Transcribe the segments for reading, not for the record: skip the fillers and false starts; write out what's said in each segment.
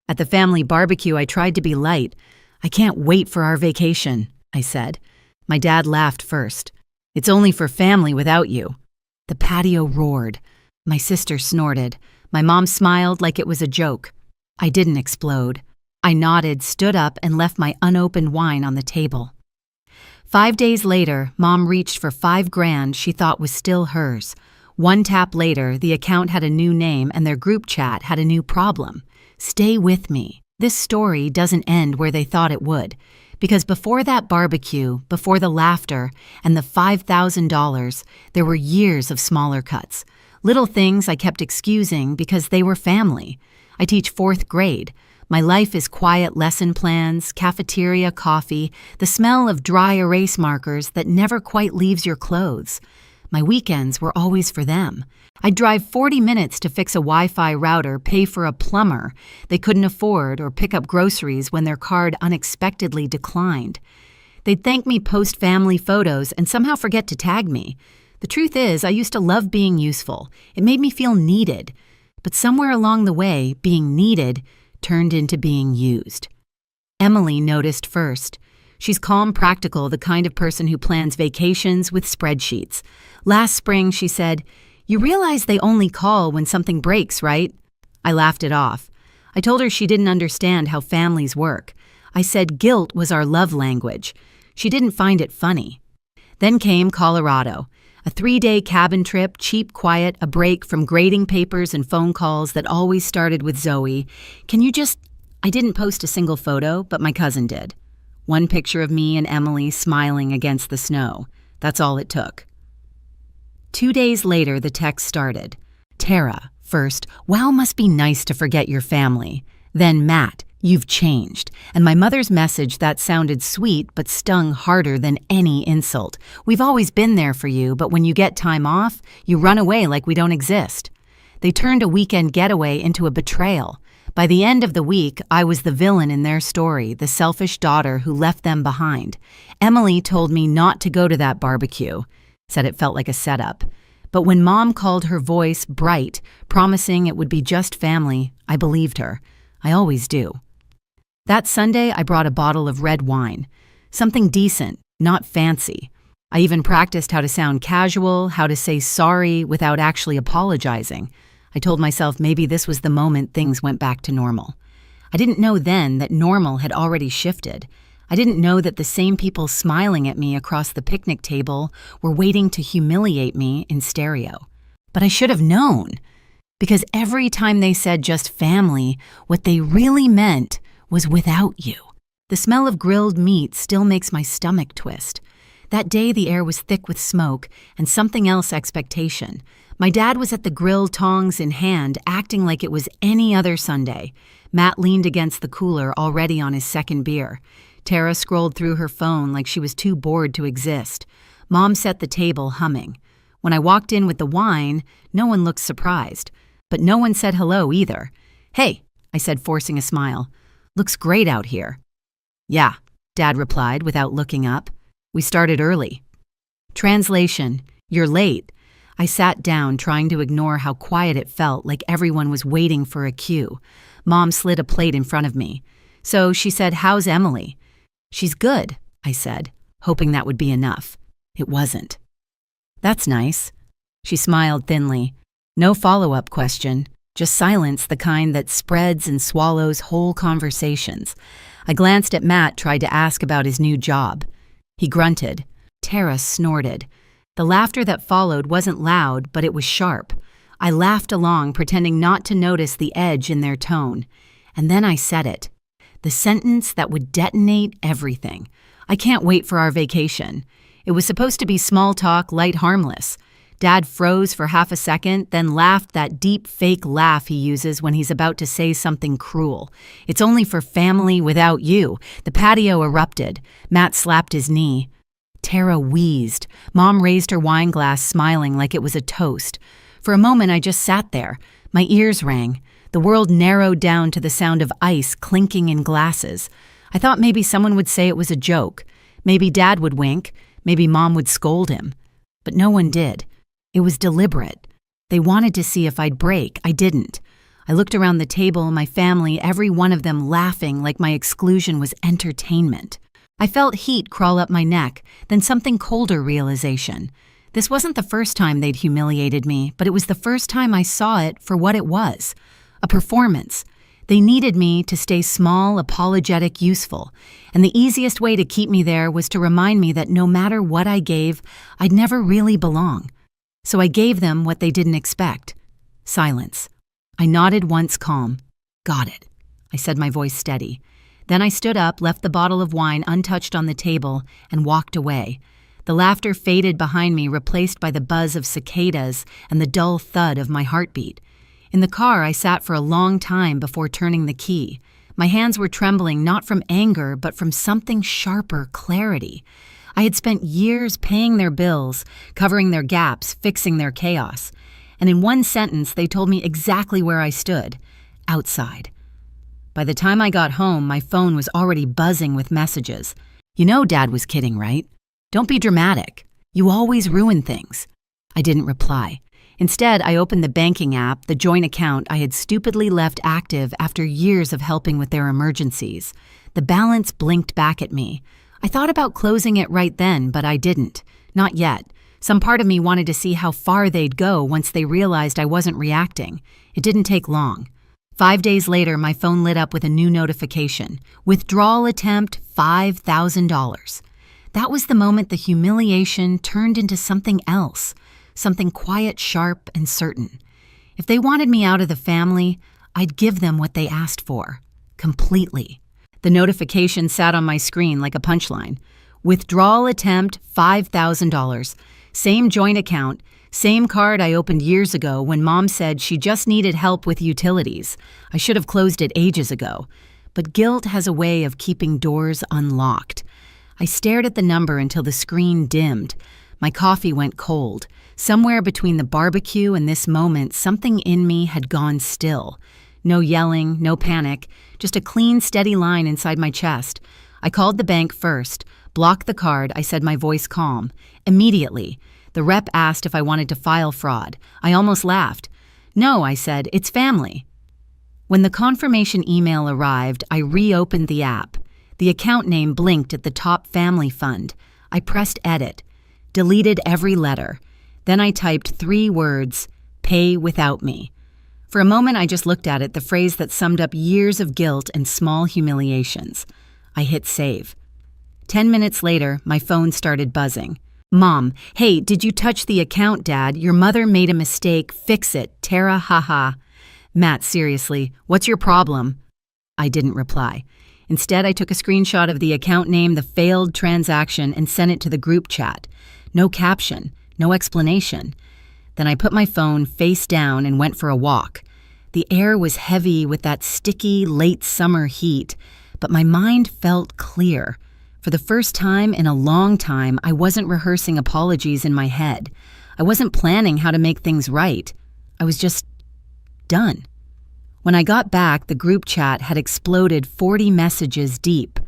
At the family barbecue, I tried to be light. "I can't wait for our vacation," I said. My dad laughed first. "It's only for family without you." The patio roared. My sister snorted. My mom smiled like it was a joke. I didn't explode. I nodded, stood up, and left my unopened wine on the table. 5 days later, Mom reached for $5,000 she thought was still hers. One tap later, the account had a new name and their group chat had a new problem. Stay with me. This story doesn't end where they thought it would. Because before that barbecue, before the laughter, and the $5,000, there were years of smaller cuts. Little things I kept excusing because they were family. I teach 4th grade. My life is quiet lesson plans, cafeteria coffee, the smell of dry erase markers that never quite leaves your clothes. My weekends were always for them. I'd drive 40 minutes to fix a Wi-Fi router, pay for a plumber they couldn't afford, or pick up groceries when their card unexpectedly declined. They'd thank me post-family photos and somehow forget to tag me. The truth is, I used to love being useful. It made me feel needed. But somewhere along the way, being needed turned into being used. Emily noticed first. She's calm, practical, the kind of person who plans vacations with spreadsheets. Last spring, she said, "You realize they only call when something breaks, right?" I laughed it off. I told her she didn't understand how families work. I said guilt was our love language. She didn't find it funny. Then came Colorado. A 3-day cabin trip, cheap, quiet, a break from grading papers and phone calls that always started with Zoey. I didn't post a single photo, but my cousin did. One picture of me and Emily smiling against the snow. That's all it took. 2 days later, the text started. Tara, first, "Wow, must be nice to forget your family." Then Matt, "You've changed." And my mother's message that sounded sweet but stung harder than any insult. "We've always been there for you, but when you get time off, you run away like we don't exist." They turned a weekend getaway into a betrayal. By the end of the week, I was the villain in their story, the selfish daughter who left them behind. Emily told me not to go to that barbecue, said it felt like a setup. But when Mom called her voice bright, promising it would be just family, I believed her. I always do. That Sunday, I brought a bottle of red wine. Something decent, not fancy. I even practiced how to sound casual, how to say sorry without actually apologizing. I told myself maybe this was the moment things went back to normal. I didn't know then that normal had already shifted. I didn't know that the same people smiling at me across the picnic table were waiting to humiliate me in stereo. But I should have known. Because every time they said just family, what they really meant was without you. The smell of grilled meat still makes my stomach twist. That day the air was thick with smoke and something else expectation. My dad was at the grill, tongs in hand, acting like it was any other Sunday. Matt leaned against the cooler, already on his second beer. Tara scrolled through her phone like she was too bored to exist. Mom set the table, humming. When I walked in with the wine, no one looked surprised. But no one said hello either. "Hey," I said, forcing a smile. "Looks great out here." "Yeah," Dad replied without looking up. "We started early." Translation: "You're late." I sat down, trying to ignore how quiet it felt, like everyone was waiting for a cue. Mom slid a plate in front of me. So she said, "How's Emily?" "She's good," I said, hoping that would be enough. It wasn't. "That's nice." She smiled thinly. No follow-up question, just silence, the kind that spreads and swallows whole conversations. I glanced at Matt, tried to ask about his new job. He grunted. Tara snorted. The laughter that followed wasn't loud, but it was sharp. I laughed along, pretending not to notice the edge in their tone. And then I said it. The sentence that would detonate everything. "I can't wait for our vacation." It was supposed to be small talk, light, harmless. Dad froze for half a second, then laughed that deep, fake laugh he uses when he's about to say something cruel. "It's only for family without you." The patio erupted. Matt slapped his knee. Tara wheezed. Mom raised her wine glass, smiling like it was a toast. For a moment, I just sat there. My ears rang. The world narrowed down to the sound of ice clinking in glasses. I thought maybe someone would say it was a joke. Maybe Dad would wink. Maybe Mom would scold him. But no one did. It was deliberate. They wanted to see if I'd break. I didn't. I looked around the table, my family, every one of them laughing like my exclusion was entertainment. I felt heat crawl up my neck, then something colder realization. This wasn't the first time they'd humiliated me, but it was the first time I saw it for what it was. A performance. They needed me to stay small, apologetic, useful, and the easiest way to keep me there was to remind me that no matter what I gave, I'd never really belong. So I gave them what they didn't expect. Silence. I nodded once, calm. Got it, I said, my voice steady. Then I stood up, left the bottle of wine untouched on the table, and walked away. The laughter faded behind me, replaced by the buzz of cicadas and the dull thud of my heartbeat. In the car, I sat for a long time before turning the key. My hands were trembling not from anger, but from something sharper, clarity. I had spent years paying their bills, covering their gaps, fixing their chaos. And in one sentence, they told me exactly where I stood. Outside. By the time I got home, my phone was already buzzing with messages. You know Dad was kidding, right? Don't be dramatic. You always ruin things. I didn't reply. Instead, I opened the banking app, the joint account I had stupidly left active after years of helping with their emergencies. The balance blinked back at me. I thought about closing it right then, but I didn't. Not yet. Some part of me wanted to see how far they'd go once they realized I wasn't reacting. It didn't take long. 5 days later, my phone lit up with a new notification. Withdrawal attempt, $5,000. That was the moment the humiliation turned into something else. Something quiet, sharp, and certain. If they wanted me out of the family, I'd give them what they asked for. Completely. The notification sat on my screen like a punchline. Withdrawal attempt, $5,000. Same joint account, same card I opened years ago when Mom said she just needed help with utilities. I should have closed it ages ago. But guilt has a way of keeping doors unlocked. I stared at the number until the screen dimmed. My coffee went cold. Somewhere between the barbecue and this moment, something in me had gone still. No yelling, no panic, just a clean, steady line inside my chest. I called the bank first, blocked the card, I said, my voice calm. Immediately, the rep asked if I wanted to file fraud. I almost laughed. No, I said, it's family. When the confirmation email arrived, I reopened the app. The account name blinked at the top family fund. I pressed edit, deleted every letter. Then I typed 3 words, pay without me. For a moment, I just looked at it, the phrase that summed up years of guilt and small humiliations. I hit save. 10 minutes later, my phone started buzzing. Mom, hey, did you touch the account, Dad? Your mother made a mistake. Fix it. Tara, haha. Matt, seriously, what's your problem? I didn't reply. Instead, I took a screenshot of the account name, the failed transaction, and sent it to the group chat. No caption, no explanation. Then I put my phone face down and went for a walk. The air was heavy with that sticky, late summer heat, but my mind felt clear. For the first time in a long time, I wasn't rehearsing apologies in my head. I wasn't planning how to make things right. I was just done. When I got back, the group chat had exploded 40 messages deep.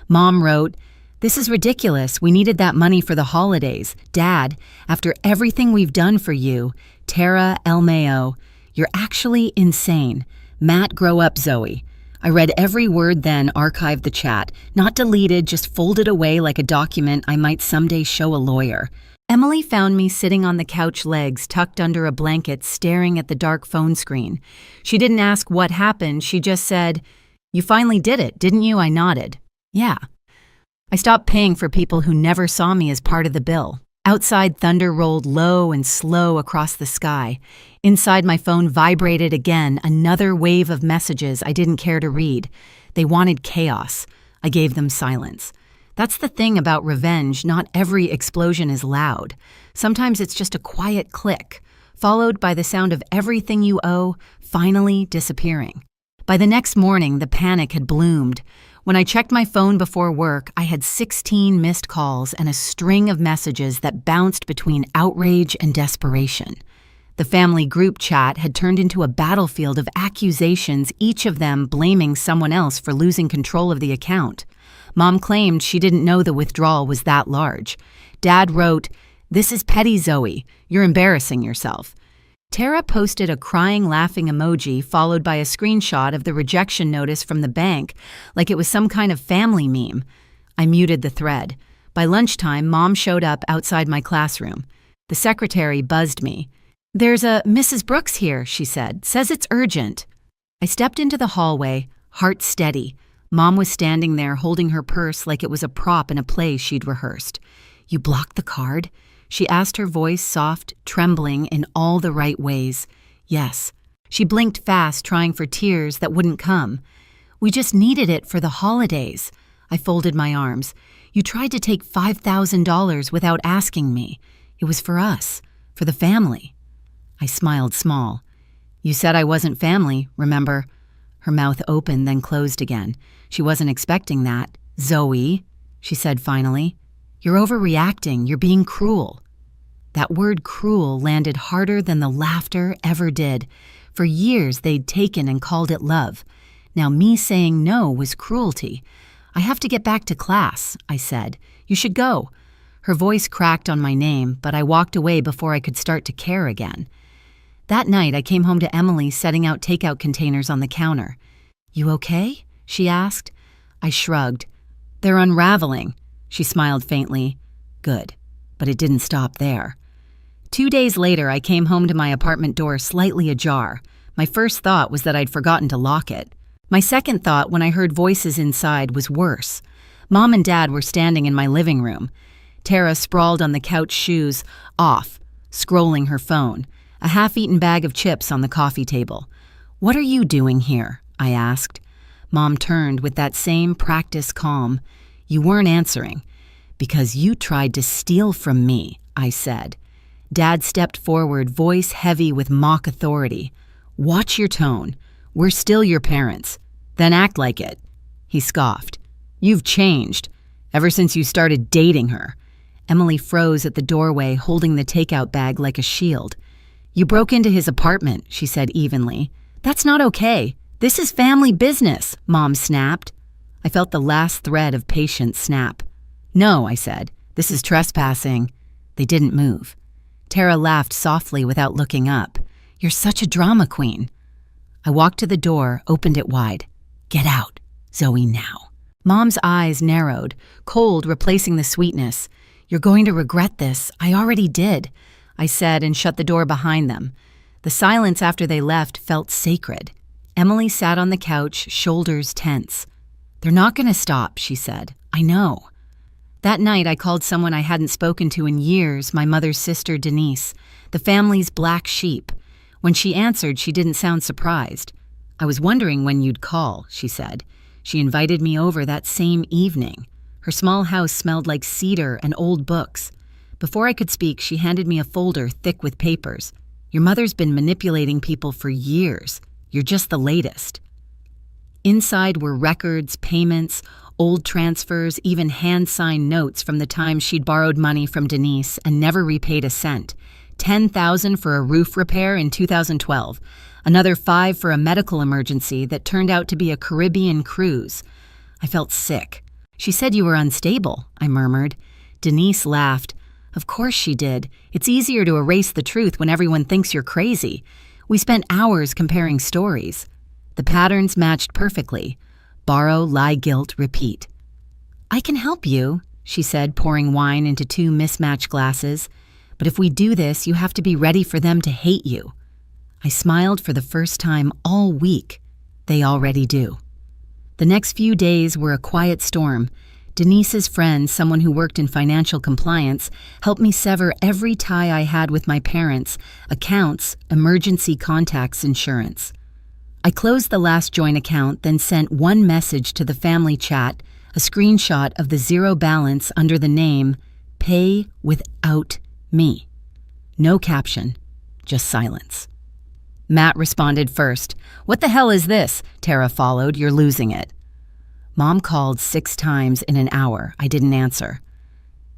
Mom wrote, "This is ridiculous. We needed that money for the holidays. Dad, after everything we've done for you, Tara Elmeo, you're actually insane. Matt, grow up, Zoey." I read every word, then archived the chat. Not deleted, just folded away like a document I might someday show a lawyer. Emily found me sitting on the couch, legs tucked under a blanket, staring at the dark phone screen. She didn't ask what happened, she just said, "You finally did it, didn't you?" I nodded. "Yeah." I stopped paying for people who never saw me as part of the bill. Outside, thunder rolled low and slow across the sky. Inside, my phone vibrated again, another wave of messages I didn't care to read. They wanted chaos. I gave them silence. That's the thing about revenge. Not every explosion is loud. Sometimes it's just a quiet click, followed by the sound of everything you owe finally disappearing. By the next morning, the panic had bloomed. When I checked my phone before work, I had 16 missed calls and a string of messages that bounced between outrage and desperation. The family group chat had turned into a battlefield of accusations, each of them blaming someone else for losing control of the account. Mom claimed she didn't know the withdrawal was that large. Dad wrote, "This is petty, Zoey. You're embarrassing yourself." Tara posted a crying, laughing emoji followed by a screenshot of the rejection notice from the bank, like it was some kind of family meme. I muted the thread. By lunchtime, Mom showed up outside my classroom. The secretary buzzed me. "There's a Mrs. Brooks here," she said. "Says it's urgent." I stepped into the hallway, heart steady. Mom was standing there holding her purse like it was a prop in a play she'd rehearsed. "You blocked the card?" She asked, her voice soft, trembling in all the right ways. "Yes." She blinked fast, trying for tears that wouldn't come. "We just needed it for the holidays." I folded my arms. "You tried to take $5,000 without asking me. It was for us, for the family." I smiled small. "You said I wasn't family, remember?" Her mouth opened, then closed again. She wasn't expecting that. "Zoey," she said finally, "you're overreacting. You're being cruel." That word cruel landed harder than the laughter ever did. For years they'd taken and called it love. Now me saying no was cruelty. "I have to get back to class," I said. "You should go." Her voice cracked on my name, but I walked away before I could start to care again. That night, I came home to Emily setting out takeout containers on the counter. "You okay?" she asked. I shrugged. "They're unraveling." She smiled faintly. "Good." But it didn't stop there. 2 days later, I came home to my apartment door slightly ajar. My first thought was that I'd forgotten to lock it. My second thought, when I heard voices inside, was worse. Mom and Dad were standing in my living room. Tara sprawled on the couch, shoes off, scrolling her phone, a half-eaten bag of chips on the coffee table. "What are you doing here?" I asked. Mom turned with that same practice calm. "You weren't answering." "Because you tried to steal from me," I said. Dad stepped forward, voice heavy with mock authority. "Watch your tone. We're still your parents. Then act like it." He scoffed. "You've changed. Ever since you started dating her." Emily froze at the doorway, holding the takeout bag like a shield. "You broke into his apartment," she said evenly. "That's not okay. This is family business," Mom snapped. I felt the last thread of patience snap. "No," I said. "This is trespassing." They didn't move. Tara laughed softly without looking up. "You're such a drama queen." I walked to the door, opened it wide. "Get out, Zoey, now." Mom's eyes narrowed, cold replacing the sweetness. "You're going to regret this. I already did," I said and shut the door behind them. The silence after they left felt sacred. Emily sat on the couch, shoulders tense. "They're not going to stop," she said. "I know." That night, I called someone I hadn't spoken to in years, my mother's sister, Denise, the family's black sheep. When she answered, she didn't sound surprised. "I was wondering when you'd call," she said. She invited me over that same evening. Her small house smelled like cedar and old books. Before I could speak, she handed me a folder thick with papers. "Your mother's been manipulating people for years. You're just the latest." Inside were records, payments, old transfers, even hand-signed notes from the time she'd borrowed money from Denise and never repaid a cent. $10,000 for a roof repair in 2012. Another $5,000 for a medical emergency that turned out to be a Caribbean cruise. I felt sick. "She said you were unstable," I murmured. Denise laughed. "Of course she did. It's easier to erase the truth when everyone thinks you're crazy." We spent hours comparing stories. The patterns matched perfectly. Borrow, lie, guilt, repeat. "I can help you," she said, pouring wine into 2 mismatched glasses. "But if we do this, you have to be ready for them to hate you." I smiled for the first time all week. They already do. The next few days were a quiet storm. Denise's friend, someone who worked in financial compliance, helped me sever every tie I had with my parents, accounts, emergency contacts, insurance. I closed the last joint account, then sent one message to the family chat, a screenshot of the zero balance under the name, "Pay without me." No caption, just silence. Matt responded first. "What the hell is this?" Tara followed. "You're losing it." Mom called 6 times in an hour. I didn't answer.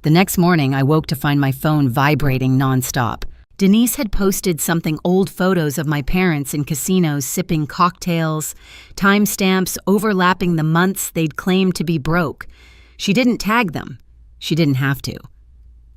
The next morning, I woke to find my phone vibrating nonstop. Denise had posted something old photos of my parents in casinos sipping cocktails, timestamps overlapping the months they'd claimed to be broke. She didn't tag them. She didn't have to.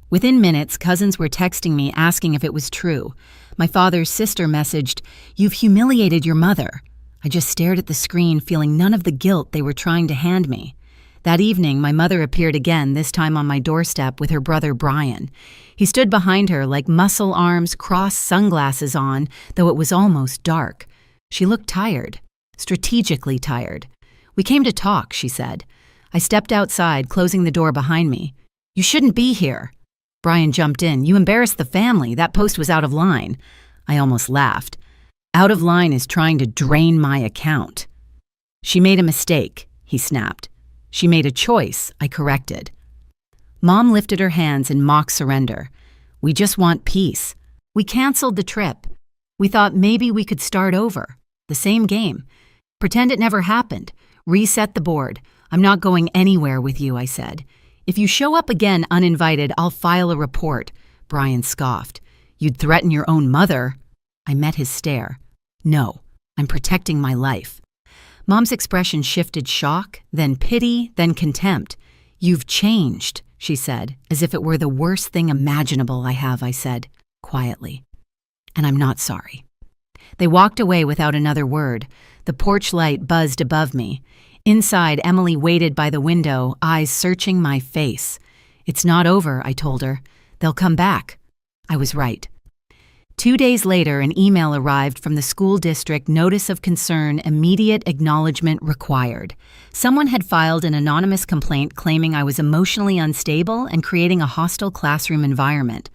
Within minutes, cousins were texting me asking if it was true. My father's sister messaged, "You've humiliated your mother." I just stared at the screen, feeling none of the guilt they were trying to hand me. That evening, my mother appeared again, this time on my doorstep with her brother Brian. He stood behind her like muscle arms, crossed sunglasses on, though it was almost dark. She looked tired, strategically tired. "We came to talk," she said. I stepped outside, closing the door behind me. "You shouldn't be here." Brian jumped in. "You embarrassed the family. That post was out of line." I almost laughed. "Out of line is trying to drain my account." "She made a mistake," he snapped. "She made a choice," I corrected. Mom lifted her hands in mock surrender. "We just want peace." We canceled the trip. We thought maybe we could start over. The same game. Pretend it never happened. Reset the board. "I'm not going anywhere with you," I said. "If you show up again uninvited, I'll file a report." Brian scoffed. "You'd threaten your own mother." I met his stare. "No, I'm protecting my life." Mom's expression shifted shock, then pity, then contempt. "You've changed," she said, as if it were the worst thing imaginable I said, quietly. "And I'm not sorry." They walked away without another word. The porch light buzzed above me. Inside, Emily waited by the window, eyes searching my face. "It's not over," I told her. "They'll come back." I was right. 2 days later, an email arrived from the school district, notice of concern, immediate acknowledgement required. Someone had filed an anonymous complaint claiming I was emotionally unstable and creating a hostile classroom environment.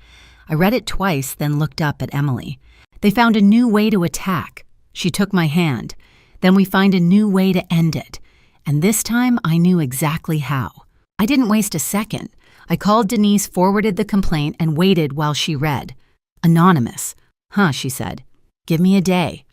I read it twice, then looked up at Emily. "They found a new way to attack." She took my hand. "Then we find a new way to end it." And this time, I knew exactly how. I didn't waste a second. I called Denise, forwarded the complaint, and waited while she read. "Anonymous." "Huh," she said. "Give me a day."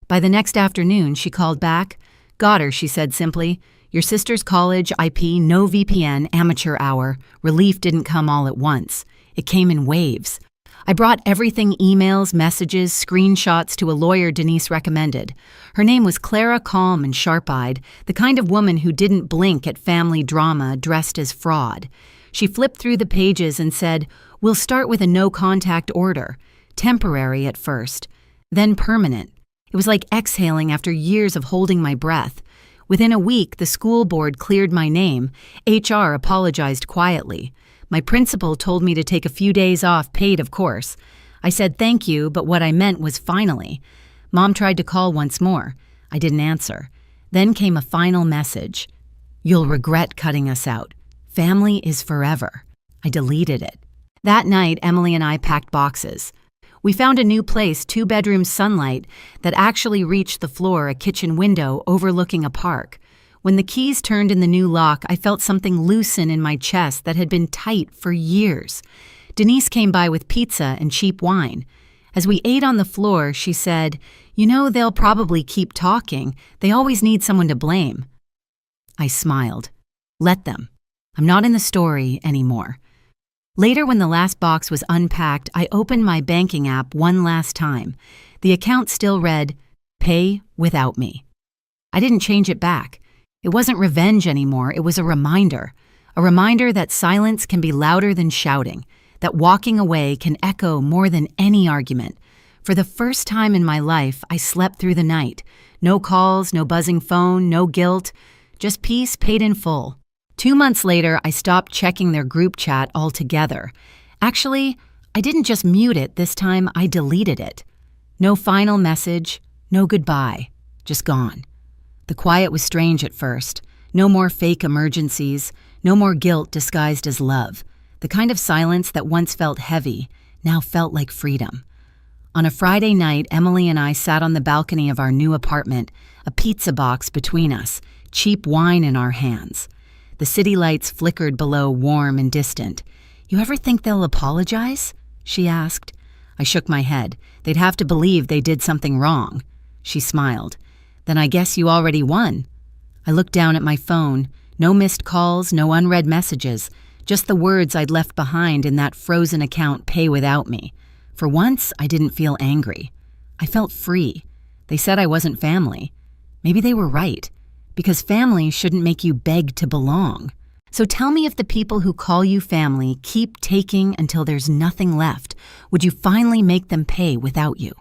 By the next afternoon, she called back. "Got her," she said simply. "Your sister's college, IP, no VPN, amateur hour. Relief didn't come all at once. It came in waves." I brought everything, emails, messages, screenshots, to a lawyer Denise recommended. Her name was Clara, calm and sharp-eyed, the kind of woman who didn't blink at family drama dressed as fraud. She flipped through the pages and said, "We'll start with a no-contact order. Temporary at first, then permanent." It was like exhaling after years of holding my breath. Within a week, the school board cleared my name. HR apologized quietly. My principal told me to take a few days off, paid of course. I said thank you, but what I meant was finally. Mom tried to call once more. I didn't answer. Then came a final message. "You'll regret cutting us out. Family is forever." I deleted it. That night, Emily and I packed boxes. We found a new place, 2-bedroom sunlight, that actually reached the floor, a kitchen window overlooking a park. When the keys turned in the new lock, I felt something loosen in my chest that had been tight for years. Denise came by with pizza and cheap wine. As we ate on the floor, she said, "You know, they'll probably keep talking. They always need someone to blame." I smiled. Let them. I'm not in the story anymore. Later, when the last box was unpacked, I opened my banking app one last time. The account still read, "Pay without me." I didn't change it back. It wasn't revenge anymore, it was a reminder that silence can be louder than shouting, that walking away can echo more than any argument. For the first time in my life, I slept through the night. No calls, no buzzing phone, no guilt, just peace paid in full. 2 months later, I stopped checking their group chat altogether. Actually, I didn't just mute it, this time I deleted it. No final message, no goodbye, just gone. The quiet was strange at first. No more fake emergencies, no more guilt disguised as love. The kind of silence that once felt heavy now felt like freedom. On a Friday night, Emily and I sat on the balcony of our new apartment, a pizza box between us, cheap wine in our hands. The city lights flickered below, warm and distant. "You ever think they'll apologize?" she asked. I shook my head. "They'd have to believe they did something wrong." She smiled. "Then I guess you already won." I looked down at my phone. No missed calls, no unread messages, just the words I'd left behind in that frozen account, "Pay without me." For once, I didn't feel angry. I felt free. They said I wasn't family. Maybe they were right, because family shouldn't make you beg to belong. So tell me, if the people who call you family keep taking until there's nothing left, would you finally make them pay without you?